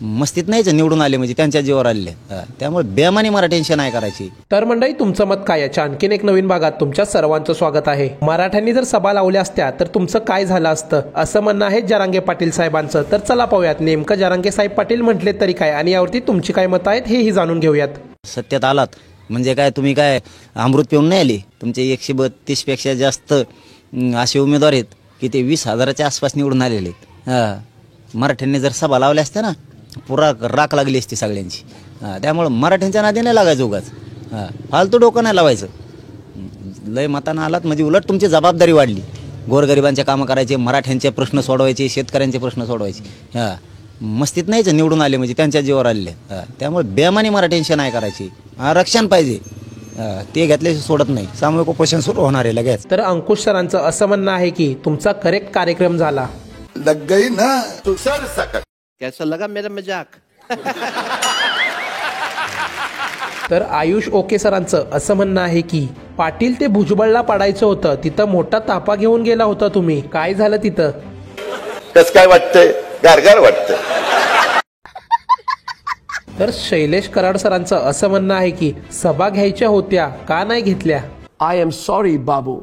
मस्तीत नाहीच निवडून आले म्हणजे त्यांच्या जीवावर आलेले. त्यामुळे बेमानी मराठ्यांशी नाही करायची. तर मंडळी, तुमचं मत काय याच्या आणखीन एक नवीन भागात तुमच्या सर्वांचं स्वागत आहे. मराठ्यांनी जर सभा लावल्या असत्या तर तुमचं काय झालं असतं असं म्हणणं आहे जरांगे पाटील साहेबांचं. तर चला पाहूयात नेमकं जरांगे साहेब पाटील म्हटले तरी काय आणि यावरती तुमची काय मतं आहेत हेही जाणून घेऊयात. सत्यात आलात म्हणजे काय, तुम्ही काय अमृत पिऊन नाही आले. तुमचे 132 पेक्षा जास्त असे उमेदवार आहेत की ते 20,000च्या आसपास निवडून आलेले आहेत. मराठ्यांनी जर सभा लावल्या असत्या ना, पुरा राख लागली असती सगळ्यांची. त्यामुळं मराठ्यांच्या नादी नाही लागायचं उगाच. फालतू डोकं नाही लावायचं. लय मतानं आलात म्हणजे उलट तुमची जबाबदारी वाढली. गोरगरिबांचे कामं करायचे, मराठ्यांचे प्रश्न सोडवायचे, शेतकऱ्यांचे प्रश्न सोडवायचे. मस्तीत नाहीच निवडून आले म्हणजे त्यांच्या जीवावर आलेले. त्यामुळे बेमानी मराठ्यांशी नाही करायची. आरक्षण पाहिजे, ते घेतल्याशिवाय सोडत नाही. सामूहिक उपोषण सुरू होणार आहे लगेच. तर अंकुश सरांचं असं म्हणणं आहे की तुमचा करेक्ट कार्यक्रम झाला. लग गई ना तू सर सकट. कैसा लगा मेरा मजाक? तर आयुष ओके सरांचं असं म्हणणं आहे की पाटील ते भुजबळला पाडायचं होतं, तिथं मोठा तापा घेऊन गेला होता तुम्ही, काय झालं तिथं? कस काय वाटतंय? गारगार वाटतंय. तर शैलेश कराड सरांचं असं म्हणणं आहे की सभा घ्यायच्या होत्या, का नाही घेतल्या? I am sorry, Babu.